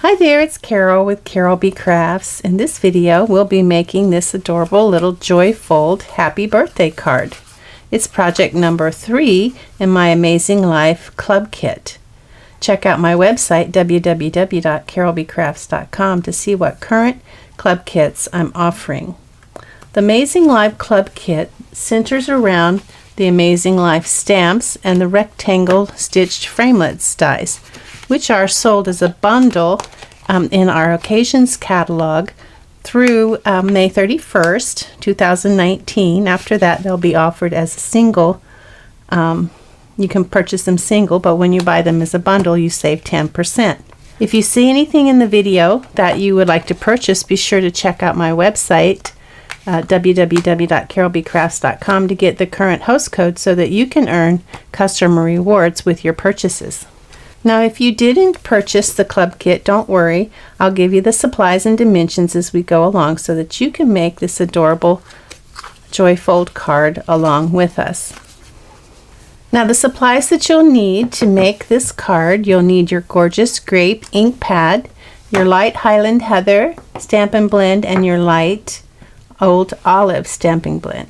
Hi there, it's Carol with Carolbcrafts. In this video, we'll be making this adorable little Joy Fold Happy Birthday card. It's project number 3 in my Amazing Life Club Kit. Check out my website, www.carolbcrafts.com, to see what current club kits I'm offering. The Amazing Life Club Kit centers around the Amazing Life stamps and the rectangle stitched framelits dies, which are sold as a bundle in our Occasions catalog through May 31st, 2019. After that, they'll be offered as a single. You can purchase them single, but when you buy them as a bundle, you save 10%. If you see anything in the video that you would like to purchase, be sure to check out my website, www.carolbcrafts.com, to get the current host code so that you can earn customer rewards with your purchases. Now, if you didn't purchase the club kit, don't worry. I'll give you the supplies and dimensions as we go along so that you can make this adorable Joy Fold card along with us. Now, the supplies that you'll need to make this card, you'll need your gorgeous grape ink pad, your light Highland Heather Stampin' Blend, and your light Old Olive Stamping Blend.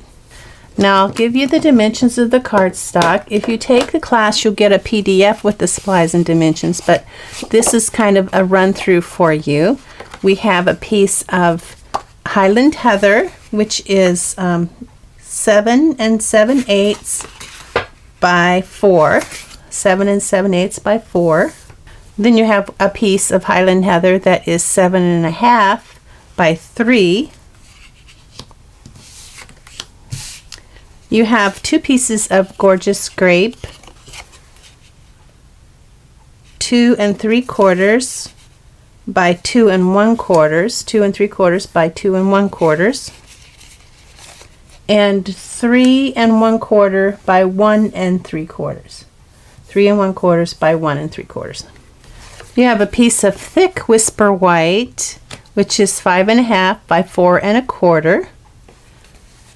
Now, I'll give you the dimensions of the cardstock. If you take the class, you'll get a PDF with the supplies and dimensions, but this is kind of a run-through for you. We have a piece of Highland Heather, which is 7 7/8 by 4. 7 7/8 by 4. Then you have a piece of Highland Heather that is 7.5 by 3. You have 2 pieces of gorgeous grape, 2 3/4 by 2 1/4, 2 3/4 by 2 1/4, and 3 1/4 by 1 3/4, 3 1/4 by 1 3/4. You have a piece of thick Whisper White, which is 5.5 by 4 1/4.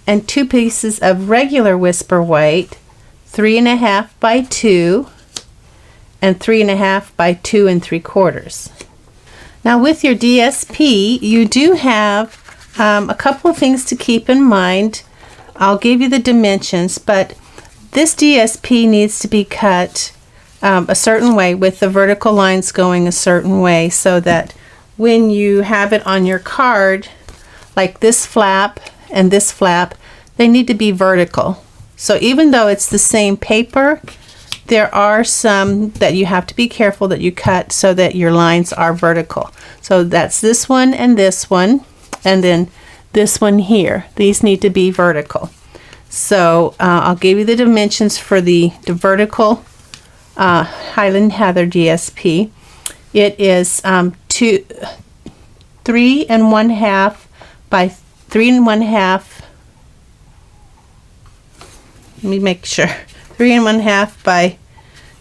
And 2 pieces of regular Whisper White, 3.5 by 2 and 3.5 by 2 3/4. Now, with your DSP, you do have a couple of things to keep in mind. I'll give you the dimensions, but this DSP needs to be cut a certain way, with the vertical lines going a certain way, so that when you have it on your card, like this flap and this flap, they need to be vertical. So even though it's the same paper, there are some that you have to be careful that you cut so that your lines are vertical. So that's this one, and then this one here. These need to be vertical. So I'll give you the dimensions for the vertical Highland Heather DSP. It is 3 1/2 by 3 1/2. Let me make sure. 3 1/2 by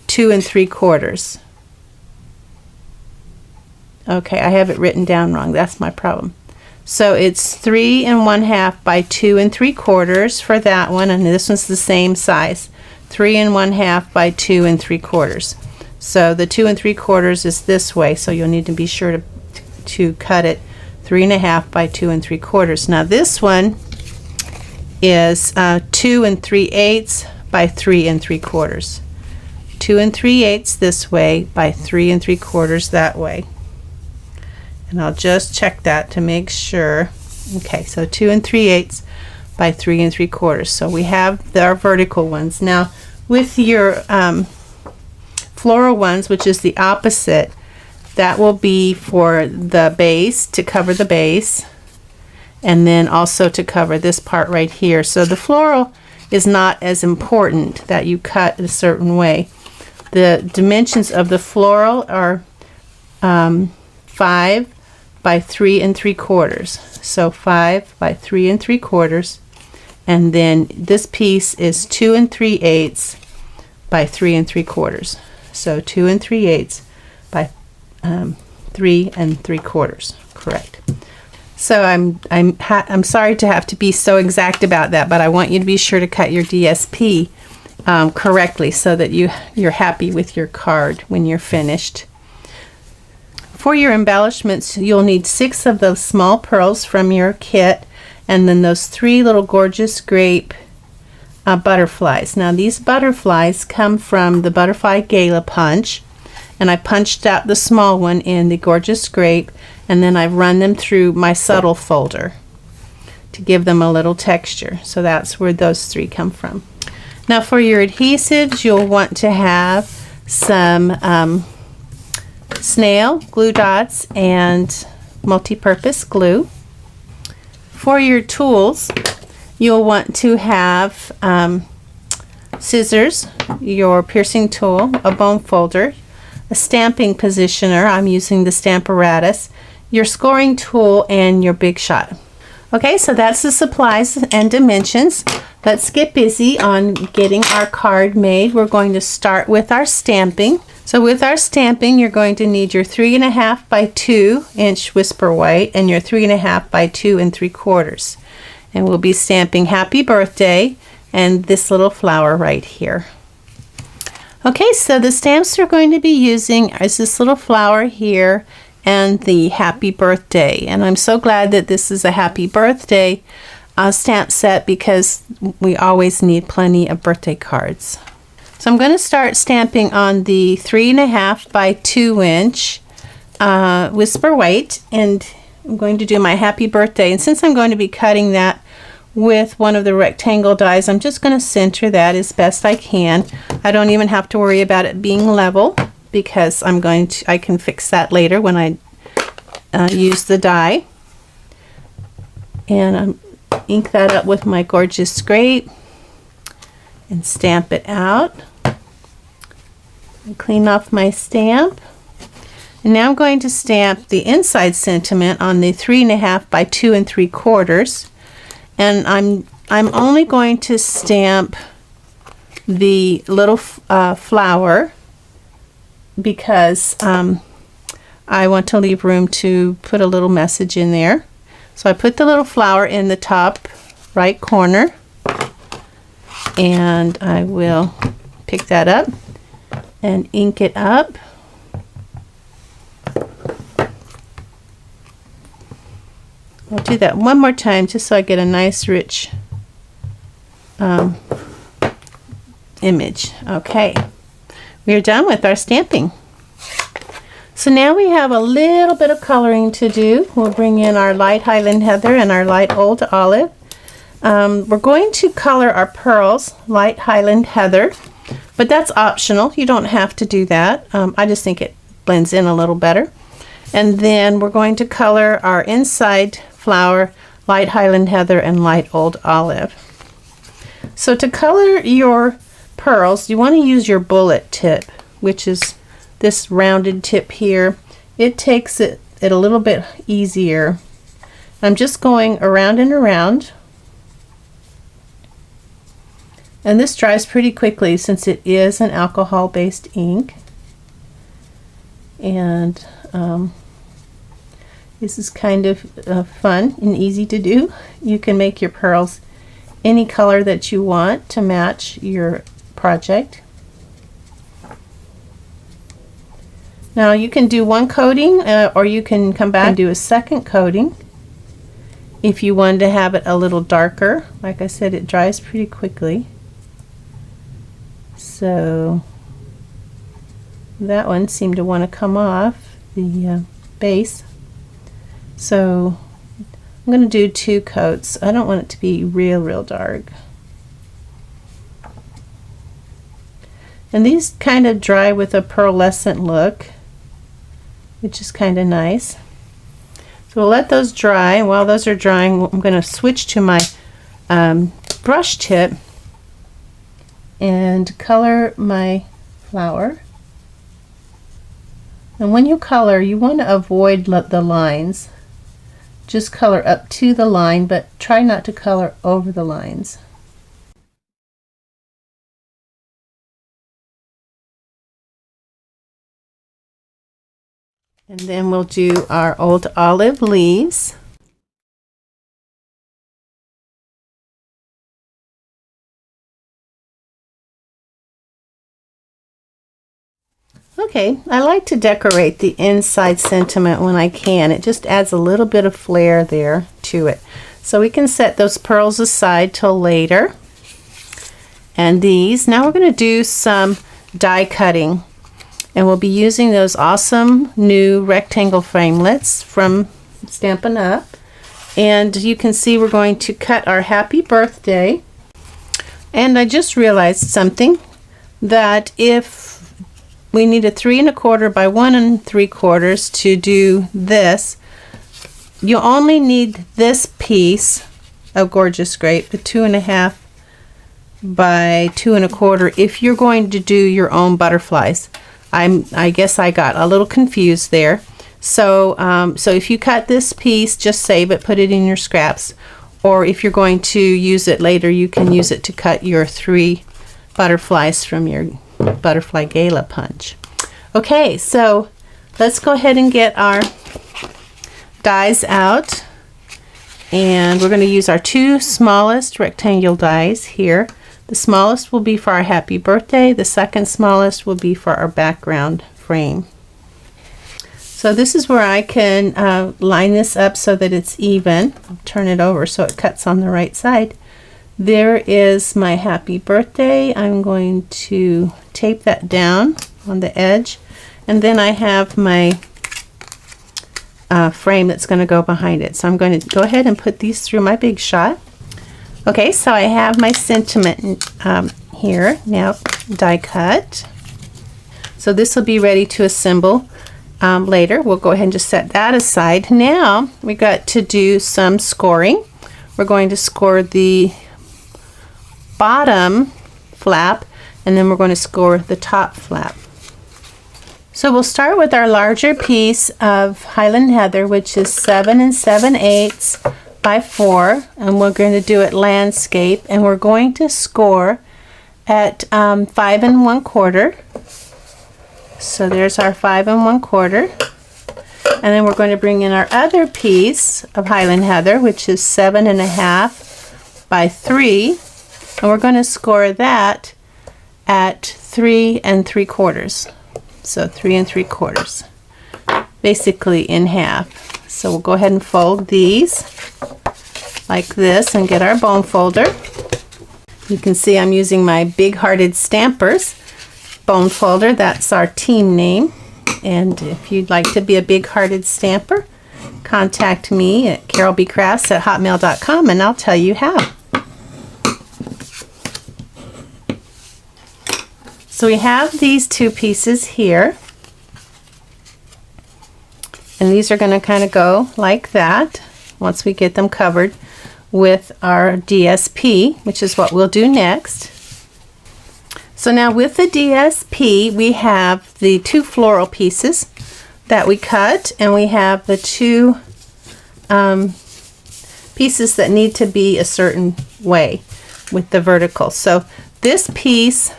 2 3/4. Okay, I have it written down wrong. That's my problem. So it's 3 1/2 by 2 3/4 for that one, and this one's the same size. 3 1/2 by 2 3/4. So the 2 3/4 is this way, so you'll need to be sure to cut it 3 1/2 by 2 3/4. Now this one is 2 3/8 by 3 3/4. 2 3/8 this way by 3 3/4 that way. And I'll just check that to make sure. Okay, so 2 3/8 by 3 3/4. So we have our vertical ones. Now, with your floral ones, which is the opposite, that will be for the base, to cover the base, and then also to cover this part right here. So the floral is not as important that you cut a certain way. The dimensions of the floral are 5 by 3 3/4. So 5 by 3 3/4, and then this piece is 2 3/8 by 3 3/4. So 2 3/8 by 3 3/4. Correct. So I'm sorry to have to be so exact about that, but I want you to be sure to cut your DSP correctly so that you're happy with your card when you're finished. For your embellishments, you'll need 6 of those small pearls from your kit, and then those 3 little gorgeous grape butterflies. Now these butterflies come from the Butterfly Gala punch, and I punched out the small one in the gorgeous grape, and then I've run them through my subtle folder to give them a little texture. So that's where those 3 come from. Now for your adhesives, you'll want to have some snail glue dots and multi-purpose glue. For your tools, you'll want to have scissors, your piercing tool, a bone folder, a stamping positioner, I'm using the Stamparatus, your scoring tool, and your Big Shot. Okay, so that's the supplies and dimensions. Let's get busy on getting our card made. We're going to start with our stamping. So with our stamping, you're going to need your 3.5 by 2 inch Whisper White and your 3.5 by 2 3/4. And we'll be stamping Happy Birthday and this little flower right here. Okay, so the stamps we're going to be using is this little flower here and the Happy Birthday. And I'm so glad that this is a Happy Birthday stamp set, because we always need plenty of birthday cards. So I'm going to start stamping on the 3.5 by 2 inch Whisper White, and I'm going to do my Happy Birthday. And since I'm going to be cutting that with one of the rectangle dies, I'm just going to center that as best I can. I don't even have to worry about it being level, because I can fix that later when I use the die. And I'm ink that up with my gorgeous grape and stamp it out. And clean off my stamp. And now I'm going to stamp the inside sentiment on the 3.5 by 2 3/4. And I'm only going to stamp the little flower, because I want to leave room to put a little message in there. So I put the little flower in the top right corner, and I will pick that up and ink it up. I'll do that one more time just so I get a nice rich image. Okay, we are done with our stamping. So now we have a little bit of coloring to do. We'll bring in our light Highland Heather and our light Old Olive. We're going to color our pearls light Highland Heather, but that's optional. You don't have to do that. I just think it blends in a little better. And then we're going to color our inside flower light Highland Heather and light Old Olive. So to color your pearls, you want to use your bullet tip, which is this rounded tip here. It takes it a little bit easier. I'm just going around and around, and this dries pretty quickly since it is an alcohol-based ink. And this is kind of fun and easy to do. You can make your pearls any color that you want to match your project. Now you can do one coating, or you can come back and do a second coating if you wanted to have it a little darker. Like I said, it dries pretty quickly. So that one seemed to want to come off the base. So I'm going to do 2 coats. I don't want it to be real dark. And these kind of dry with a pearlescent look, which is kind of nice. So we'll let those dry, and while those are drying, I'm going to switch to my brush tip and color my flower. And when you color, you want to avoid the lines. Just color up to the line, but try not to color over the lines. And then we'll do our Old Olive leaves. Okay, I like to decorate the inside sentiment when I can. It just adds a little bit of flair there to it. So we can set those pearls aside till later. And these, now we're going to do some die cutting. And we'll be using those awesome new rectangle framelits from Stampin' Up. And you can see we're going to cut our happy birthday. And I just realized something, that if we need a 3 1/4 by 1 3/4 to do this, you only need this piece of Gorgeous Grape, the 2 1/2 by 2 1/4, if you're going to do your own butterflies. I guess I got a little confused there. So if you cut this piece, just save it, put it in your scraps. Or if you're going to use it later, you can use it to cut your 3 butterflies from your Butterfly Gala punch. Okay, so let's go ahead and get our dies out. And we're going to use our 2 smallest rectangle dies here. The smallest will be for our happy birthday. The second smallest will be for our background frame. So this is where I can line this up so that it's even. I'll turn it over so it cuts on the right side. There is my happy birthday. I'm going to tape that down on the edge. And then I have my frame that's going to go behind it. So I'm going to go ahead and put these through my Big Shot. Okay, so I have my sentiment here now die cut. So this will be ready to assemble later. We'll go ahead and just set that aside. Now we got to do some scoring. We're going to score the bottom flap, and then we're going to score the top flap. So we'll start with our larger piece of Highland Heather, which is 7 7/8 by 4, and we're going to do it landscape, and we're going to score at 5 1/4. So there's our 5 1/4, and then we're going to bring in our other piece of Highland Heather, which is 7 1/2 by 3, and we're going to score that at 3 3/4. So 3 3/4, basically in half. So we'll go ahead and fold these like this and get our bone folder. You can see I'm using my Big Hearted Stampers bone folder. That's our team name. And if you'd like to be a Big Hearted Stamper, contact me at Carolbcrafts@hotmail.com and I'll tell you how. So we have these 2 pieces here. And these are going to kind of go like that once we get them covered with our DSP, which is what we'll do next. So now with the DSP, we have the 2 floral pieces that we cut, and we have the 2 pieces that need to be a certain way with the vertical. So this piece,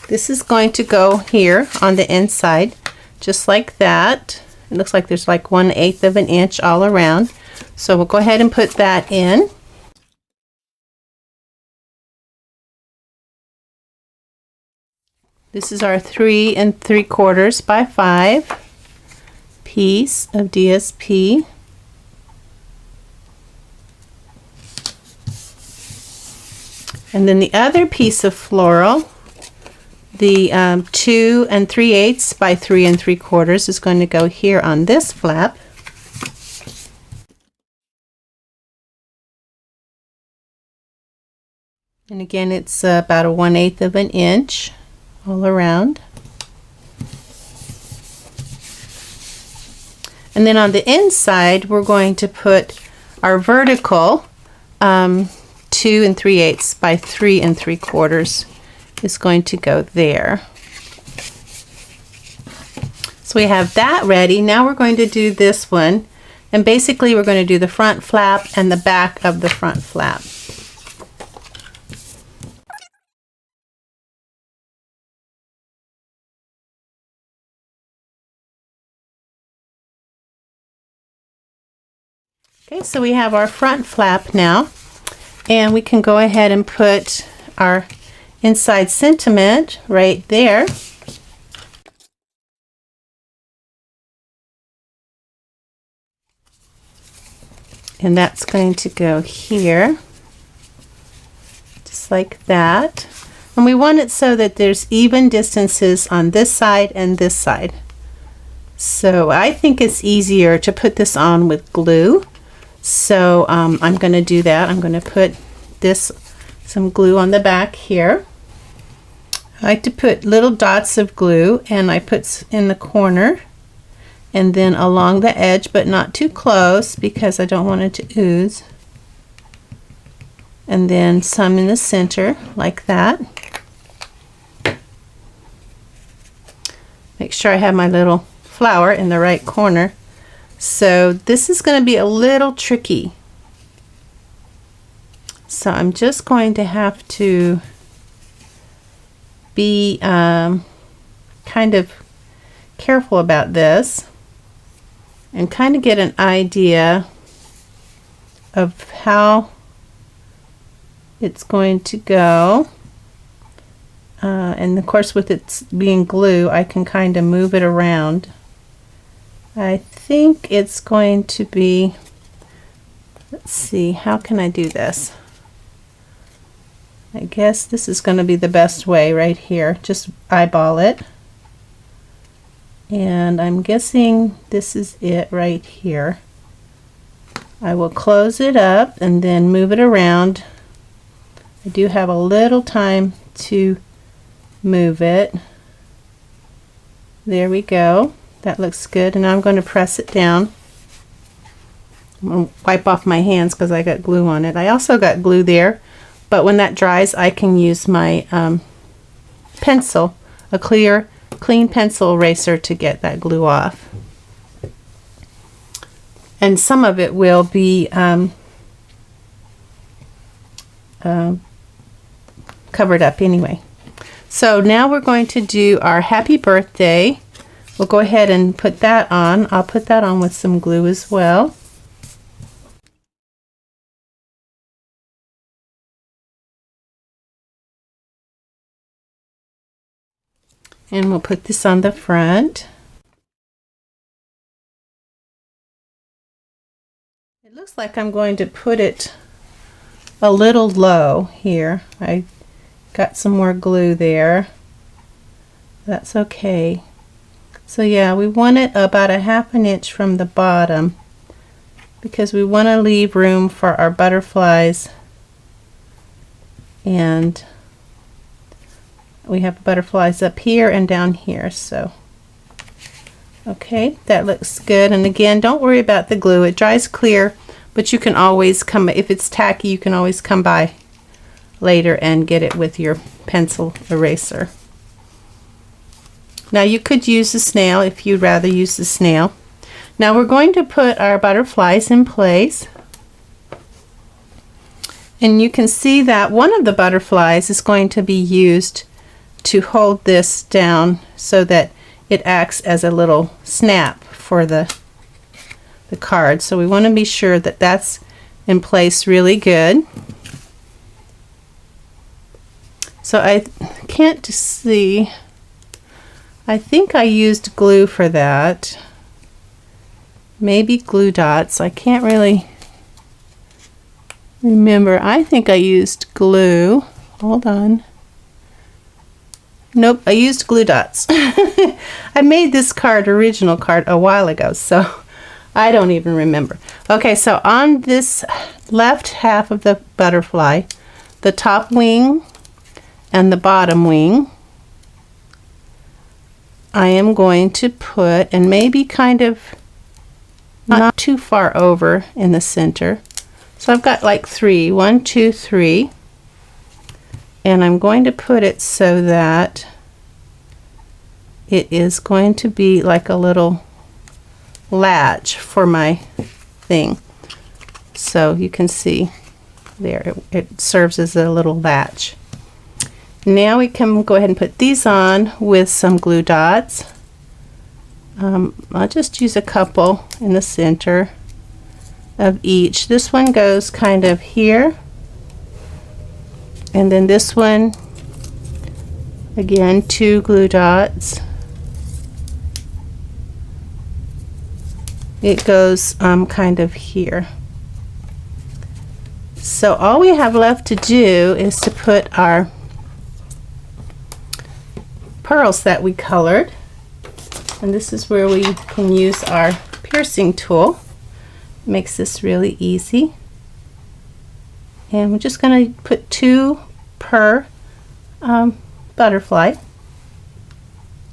this is going to go here on the inside, just like that. It looks like there's like 1/8 of an inch all around. So we'll go ahead and put that in. This is our 3 3/4 by 5 piece of DSP. And then the other piece of floral, the 2 3/8 by 3 3/4 is going to go here on this flap. And again, it's about a 1/8 of an inch all around. And then on the inside, we're going to put our vertical 2 3/8 by 3 3/4 is going to go there. So we have that ready. Now we're going to do this one, and basically we're going to do the front flap and the back of the front flap. Okay, so we have our front flap now, and we can go ahead and put our inside sentiment right there. And that's going to go here, just like that. And we want it so that there's even distances on this side and this side. So I think it's easier to put this on with glue. So I'm going to do that. I'm going to put some glue on the back here. I like to put little dots of glue, and I put in the corner and then along the edge, but not too close because I don't want it to ooze. And then some in the center like that. Make sure I have my little flower in the right corner. So this is going to be a little tricky. So I'm just going to have to be kind of careful about this and kind of get an idea of how it's going to go. And of course, with it being glue, I can kind of move it around. I think it's going to be, let's see, how can I do this? I guess this is going to be the best way right here. Just eyeball it. And I'm guessing this is it right here. I will close it up and then move it around. I do have a little time to move it. There we go. That looks good. And now I'm going to press it down. I'm going to wipe off my hands because I got glue on it. I also got glue there, but when that dries, I can use my pencil, a clean pencil eraser, to get that glue off. And some of it will be covered up anyway. So now we're going to do our happy birthday. We'll go ahead and put that on. I'll put that on with some glue as well. And we'll put this on the front. It looks like I'm going to put it a little low here. I got some more glue there. That's okay. So yeah, we want it about 1/2 inch from the bottom because we want to leave room for our butterflies, and we have butterflies up here and down here. So okay, that looks good. And again, don't worry about the glue. It dries clear, but you can always come, if it's tacky, you can always come by later and get it with your pencil eraser. Now you could use a snail if you'd rather use the snail. Now we're going to put our butterflies in place. And you can see that one of the butterflies is going to be used to hold this down so that it acts as a little snap for the card. So we want to be sure that that's in place really good. So I can't see, I think I used glue for that. Maybe glue dots. I can't really remember. I think I used glue. Hold on. Nope, I used glue dots. I made this original card, a while ago, so I don't even remember. Okay, so on this left half of the butterfly, the top wing and the bottom wing, I am going to put, and maybe kind of not too far over in the center. So I've got like 3, 1, 2, 3. And I'm going to put it so that it is going to be like a little latch for my thing. So you can see there, it serves as a little latch. Now we can go ahead and put these on with some glue dots. I'll just use a couple in the center of each. This one goes kind of here, and then this one, again, 2 glue dots. It goes kind of here. So all we have left to do is to put our pearls that we colored, and this is where we can use our piercing tool. Makes this really easy. And we're just going to put 2 per butterfly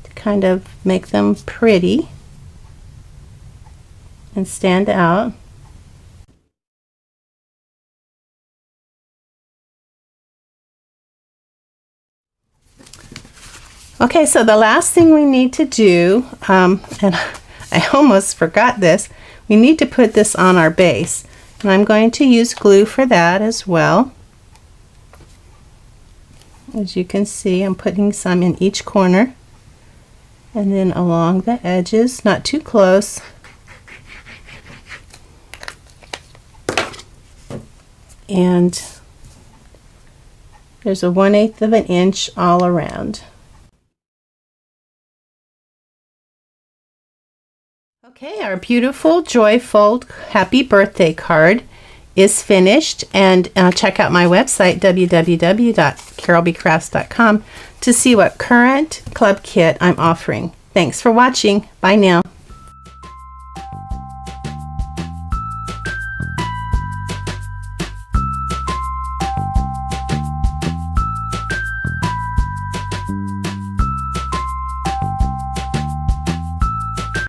to kind of make them pretty and stand out. Okay, so the last thing we need to do, and I almost forgot this, we need to put this on our base. And I'm going to use glue for that as well. As you can see, I'm putting some in each corner and then along the edges, not too close. And there's a 1/8 of an inch all around. Okay, our beautiful, joyful, happy birthday card is finished, and check out my website, www.carolbcrafts.com, to see what current club kit I'm offering. Thanks for watching. Bye now.